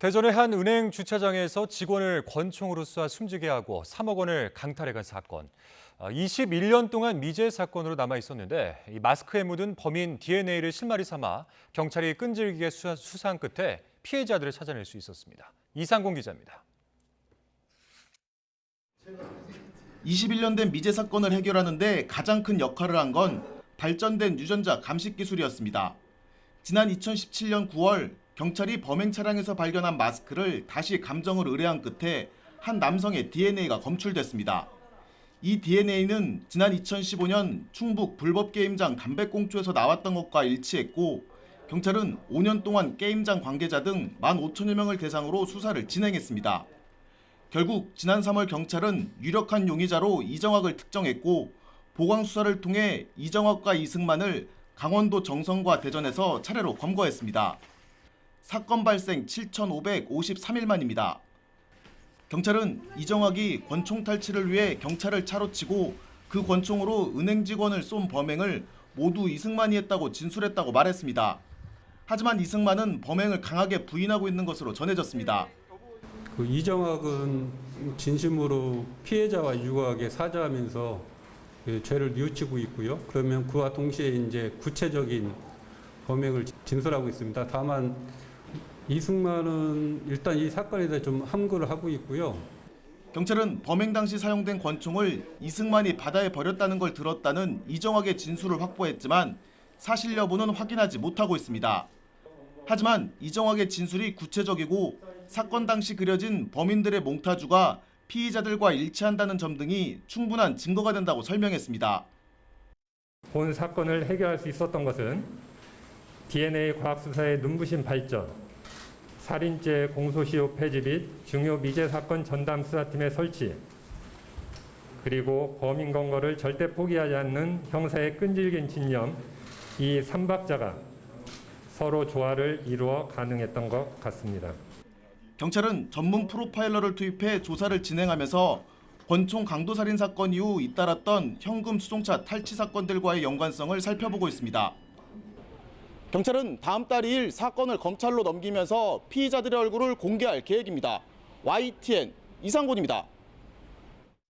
대전의 한 은행 주차장에서 직원을 권총으로 쏴 숨지게 하고 3억 원을 강탈해간 사건. 21년 동안 미제 사건으로 남아 있었는데 이 마스크에 묻은 범인 DNA를 실마리 삼아 경찰이 끈질기게 수사한 끝에 피해자들을 찾아낼 수 있었습니다. 이상공 기자입니다. 21년 된 미제 사건을 해결하는 데 가장 큰 역할을 한 건 발전된 유전자 감식 기술이었습니다. 지난 2017년 9월 경찰이 범행 차량에서 발견한 마스크를 다시 감정을 의뢰한 끝에 한 남성의 DNA가 검출됐습니다. 이 DNA는 지난 2015년 충북 불법 게임장 담배꽁초에서 나왔던 것과 일치했고 경찰은 5년 동안 게임장 관계자 등 15,000여 명을 대상으로 수사를 진행했습니다. 결국 지난 3월 경찰은 유력한 용의자로 이정학을 특정했고 보강 수사를 통해 이정학과 이승만을 강원도 정선과 대전에서 차례로 검거했습니다. 사건 발생 7,553일 만입니다. 경찰은 이정학이 권총 탈취를 위해 경찰을 차로치고 그 권총으로 은행 직원을 쏜 범행을 모두 이승만이 했다고 진술했다고 말했습니다. 하지만 이승만은 범행을 강하게 부인하고 있는 것으로 전해졌습니다. 이정학은 진심으로 피해자와 유가하게 사죄하면서 죄를 뉘우치고 있고요. 그러면 그와 동시에 이제 구체적인 범행을 진술하고 있습니다. 다만 이승만은 일단 이 사건에 대해 좀 함구를 하고 있고요. 경찰은 범행 당시 사용된 권총을 이승만이 바다에 버렸다는 걸 들었다는 이정학의 진술을 확보했지만 사실 여부는 확인하지 못하고 있습니다. 하지만 이정학의 진술이 구체적이고 사건 당시 그려진 범인들의 몽타주가 피의자들과 일치한다는 점 등이 충분한 증거가 된다고 설명했습니다. 본 사건을 해결할 수 있었던 것은 DNA 과학수사의 눈부신 발전, 살인죄 공소시효 폐지 및 중요 미제 사건 전담 수사팀의 설치, 그리고 범인 검거를 절대 포기하지 않는 형사의 끈질긴 집념, 이 3박자가 서로 조화를 이루어 가능했던 것 같습니다. 경찰은 전문 프로파일러를 투입해 조사를 진행하면서 권총 강도살인 사건 이후 잇따랐던 현금 수송차 탈취 사건들과의 연관성을 살펴보고 있습니다. 경찰은 다음 달 2일 사건을 검찰로 넘기면서 피의자들의 얼굴을 공개할 계획입니다. YTN 이상곤입니다.